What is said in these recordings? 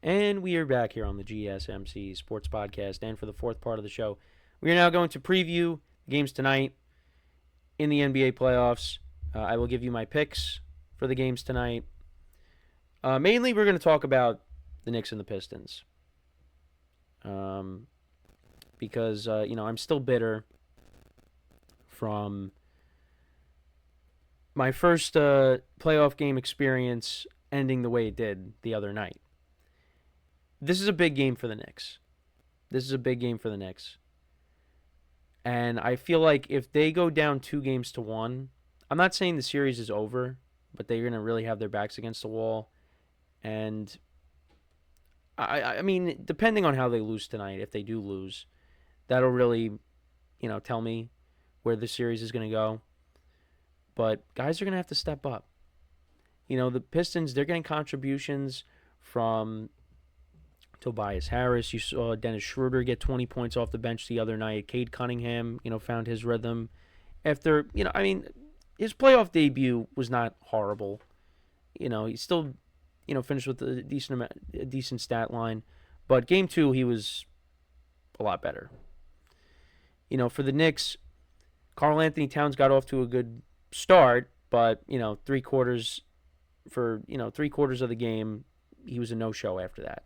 And we are back here on the GSMC Sports Podcast. And for the fourth part of the show, we are now going to preview the games tonight in the NBA playoffs. I will give you my picks for the games tonight. Mainly, we're going to talk about the Knicks and the Pistons. Because, I'm still bitter from my first playoff game experience ending the way it did the other night. This is a big game for the Knicks. And I feel like if they go down 2-1, I'm not saying the series is over, but they're going to really have their backs against the wall. And I mean, depending on how they lose tonight, if they do lose, that'll really, tell me where the series is going to go. But guys are going to have to step up. The Pistons, they're getting contributions from Tobias Harris. You saw Dennis Schroeder get 20 points off the bench the other night. Cade Cunningham, found his rhythm. After, his playoff debut was not horrible. He still, finished with a decent stat line. But game 2, he was a lot better. For the Knicks, Karl Anthony Towns got off to a good start, but, 3 quarters of the game, he was a no-show after that.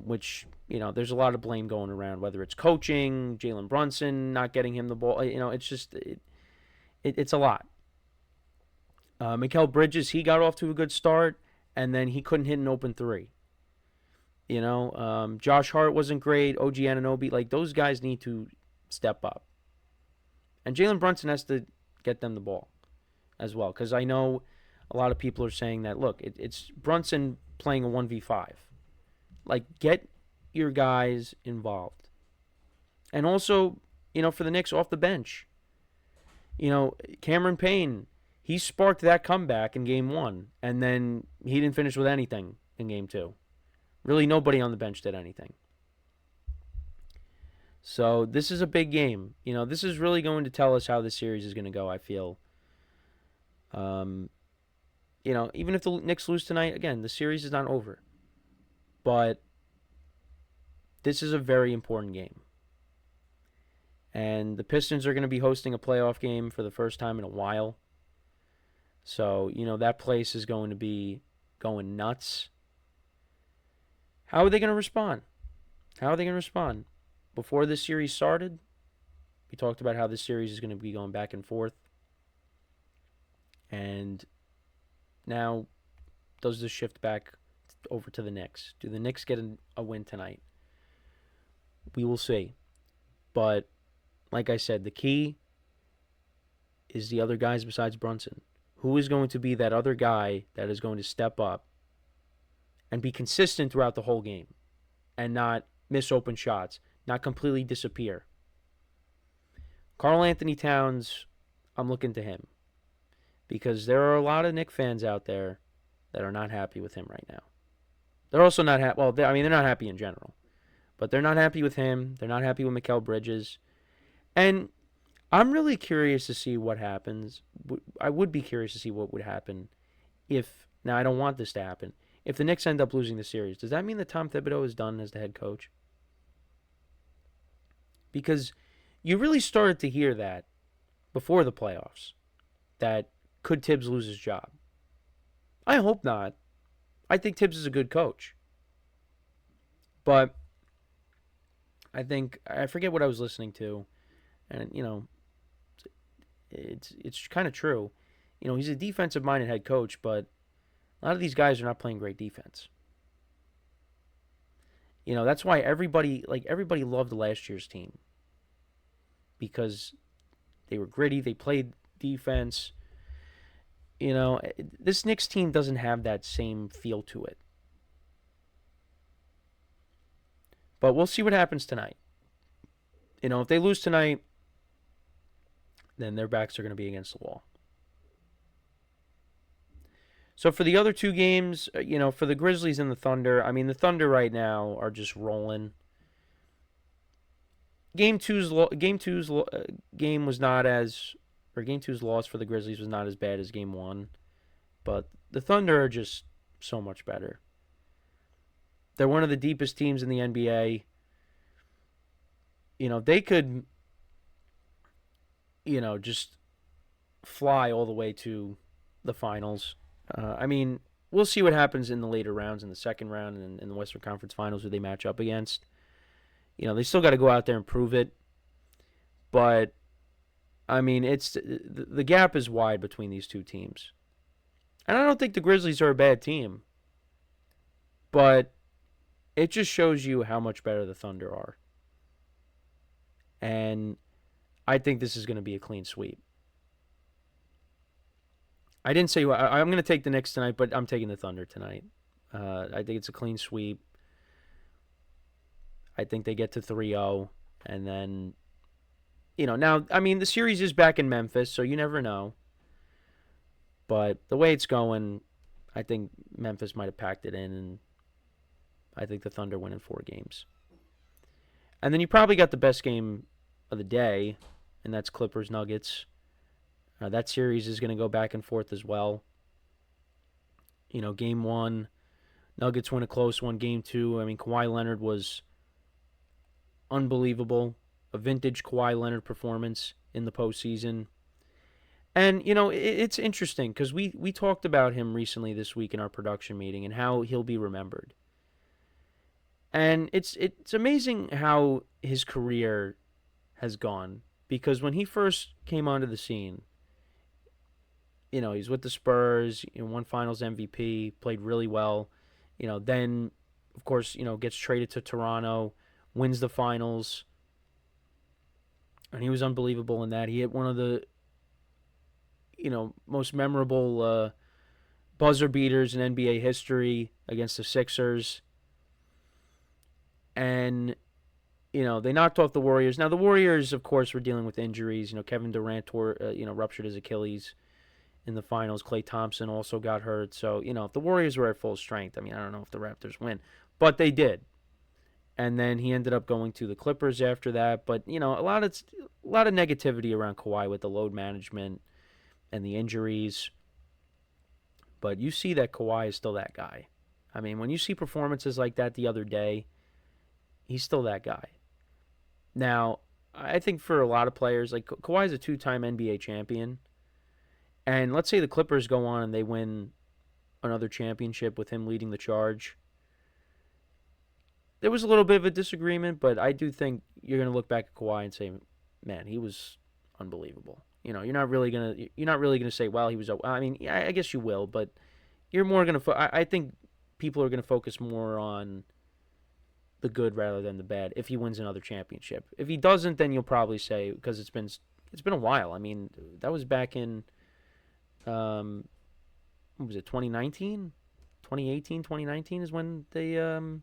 Which, there's a lot of blame going around, whether it's coaching, Jalen Brunson not getting him the ball. It's just, it's a lot. Mikal Bridges, he got off to a good start, and then he couldn't hit an open 3. Josh Hart wasn't great. OG Anunoby, those guys need to step up. And Jalen Brunson has to get them the ball as well, because I know a lot of people are saying that, look, it's Brunson playing a 1v5. Get your guys involved. And also, for the Knicks off the bench, Cameron Payne, he sparked that comeback in game 1, and then he didn't finish with anything in game 2. Really, nobody on the bench did anything. So this is a big game. This is really going to tell us how this series is going to go, I feel. Even if the Knicks lose tonight, again, the series is not over. But this is a very important game. And the Pistons are going to be hosting a playoff game for the first time in a while. So, that place is going to be going nuts. How are they going to respond? Before this series started, we talked about how this series is going to be going back and forth. And now, does this shift back over to the Knicks? Do the Knicks get a win tonight? We will see. But, like I said, the key is the other guys besides Brunson. Who is going to be that other guy that is going to step up and be consistent throughout the whole game and not miss open shots, not completely disappear? Karl Anthony Towns, I'm looking to him because there are a lot of Knicks fans out there that are not happy with him right now. They're also not happy. Well, they're not happy in general. But they're not happy with him. They're not happy with Mikal Bridges. And I'm really curious to see what happens. I would be curious to see what would happen if, now I don't want this to happen, if the Knicks end up losing the series. Does that mean that Tom Thibodeau is done as the head coach? Because you really started to hear that before the playoffs, that could Tibbs lose his job? I hope not. I think Tibbs is a good coach. But I forget what I was listening to, and it's kind of true. He's a defensive-minded head coach, but a lot of these guys are not playing great defense. That's why everybody loved last year's team because they were gritty, they played defense. This Knicks team doesn't have that same feel to it. But we'll see what happens tonight. If they lose tonight, then their backs are going to be against the wall. So for the other two games, for the Grizzlies and the Thunder, I mean, the Thunder right now are just rolling. Game two's loss for the Grizzlies was not as bad as game one, but the Thunder are just so much better. They're one of the deepest teams in the NBA. They could, just fly all the way to the finals. I mean, we'll see what happens in the later rounds, in the second round, and in the Western Conference Finals, who they match up against. They still got to go out there and prove it. But I mean, the gap is wide between these two teams, and I don't think the Grizzlies are a bad team, but it just shows you how much better the Thunder are, and I think this is going to be a clean sweep. I didn't say I'm going to take the Knicks tonight, but I'm taking the Thunder tonight. I think it's a clean sweep. I think they get to 3-0, and then, now, I mean, the series is back in Memphis, so you never know. But the way it's going, I think Memphis might have packed it in, and I think the Thunder win in 4 games. And then you probably got the best game of the day, and that's Clippers-Nuggets. That series is going to go back and forth as well. Game 1, Nuggets win a close one. Game 2, I mean, Kawhi Leonard was unbelievable. A vintage Kawhi Leonard performance in the postseason. And, it's interesting because we talked about him recently this week in our production meeting and how he'll be remembered. And it's amazing how his career has gone, because when he first came onto the scene, he's with the Spurs, won Finals MVP, played really well. Then, of course, gets traded to Toronto, wins the Finals, and he was unbelievable in that. He hit one of the, most memorable buzzer beaters in NBA history against the Sixers. And, they knocked off the Warriors. Now, the Warriors, of course, were dealing with injuries. Kevin Durant ruptured his Achilles in the finals. Klay Thompson also got hurt. So, if the Warriors were at full strength, I mean, I don't know if the Raptors win. But they did. And then he ended up going to the Clippers after that. But, a lot of negativity around Kawhi with the load management and the injuries. But you see that Kawhi is still that guy. I mean, when you see performances like that the other day, he's still that guy. Now, I think for a lot of players, like Kawhi's a 2-time NBA champion. And let's say the Clippers go on and they win another championship with him leading the charge. There was a little bit of a disagreement, but I do think you're going to look back at Kawhi and say, man, he was unbelievable. You're not really gonna say, well, he was. I mean, I guess you will, but you're more gonna. I think people are gonna focus more on the good rather than the bad if he wins another championship. If he doesn't, then you'll probably say, because it's been a while. I mean, that was back in what was it, 2019? 2018, 2019 is when the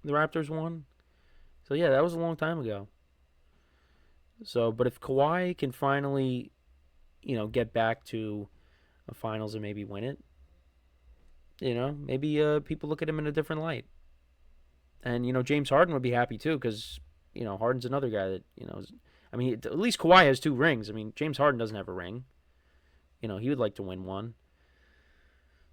Raptors won. So yeah, that was a long time ago. So, but if Kawhi can finally, get back to a finals and maybe win it, maybe people look at him in a different light. And, James Harden would be happy too, because, Harden's another guy that, I mean, at least Kawhi has 2 rings. I mean, James Harden doesn't have a ring. He would like to win one.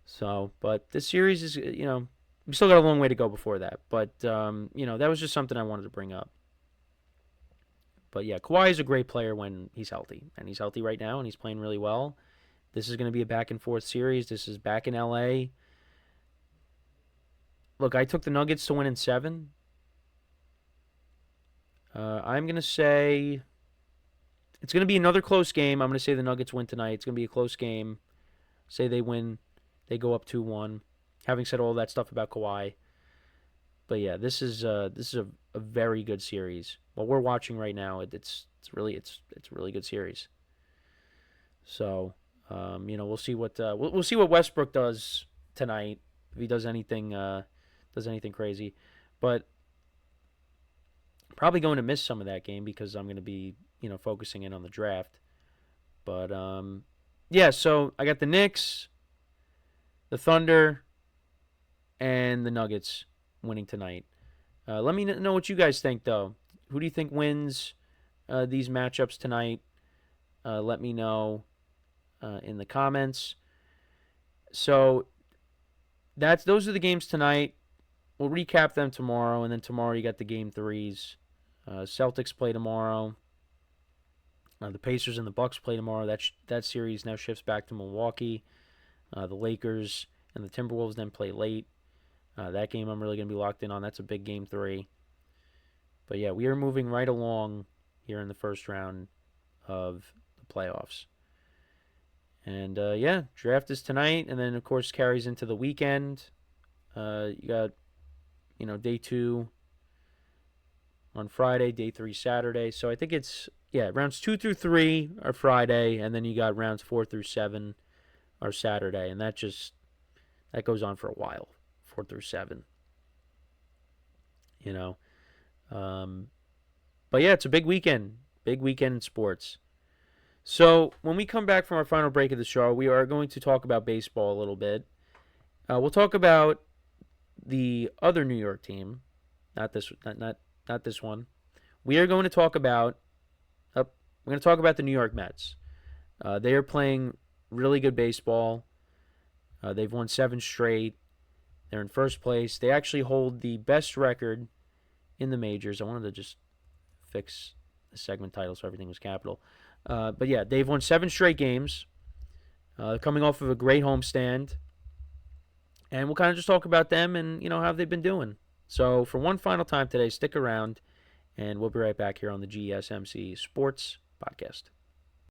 So, but this series is, we still got a long way to go before that. But, that was just something I wanted to bring up. But yeah, Kawhi is a great player when he's healthy. And he's healthy right now, and he's playing really well. This is going to be a back-and-forth series. This is back in L.A. Look, I took the Nuggets to win in 7. I'm going to say it's going to be another close game. I'm going to say the Nuggets win tonight. It's going to be a close game. Say they win. They go up 2-1. Having said all that stuff about Kawhi. But yeah, this is a very good series. What we're watching right now, it's a really good series. So, we'll see what we'll see what Westbrook does tonight, if he does anything crazy. But probably going to miss some of that game because I'm going to be, focusing in on the draft. But yeah, so I got the Knicks, the Thunder, and the Nuggets winning tonight. Let me know what you guys think, though. Who do you think wins these matchups tonight? Let me know in the comments. So those are the games tonight. we'll recap them tomorrow, and then tomorrow you got the game threes. Celtics play tomorrow. The Pacers and the Bucks play tomorrow. That series now shifts back to Milwaukee. The Lakers and the Timberwolves then play late. That game I'm really going to be locked in on. That's a big game three. But yeah, we are moving right along here in the first round of the playoffs. And yeah, draft is tonight, and then of course carries into the weekend. You got, day 2 on Friday, day 3 Saturday. So I think it's rounds 2 through 3 are Friday, and then you got rounds 4 through 7 are Saturday, and that goes on for a while, 4 through 7. But yeah, it's a big weekend in sports. So when we come back from our final break of the show, we are going to talk about baseball a little bit. We'll talk about the other New York team, not this one. We are going to talk about the New York Mets. They are playing really good baseball. They've won 7 straight. They're in first place. They actually hold the best record in the majors. I wanted to just fix the segment title so everything was capital. But yeah, they've won 7 straight games, coming off of a great homestand. And we'll kind of just talk about them and, how they've been doing. So for one final time today, stick around, and we'll be right back here on the GSMC Sports Podcast.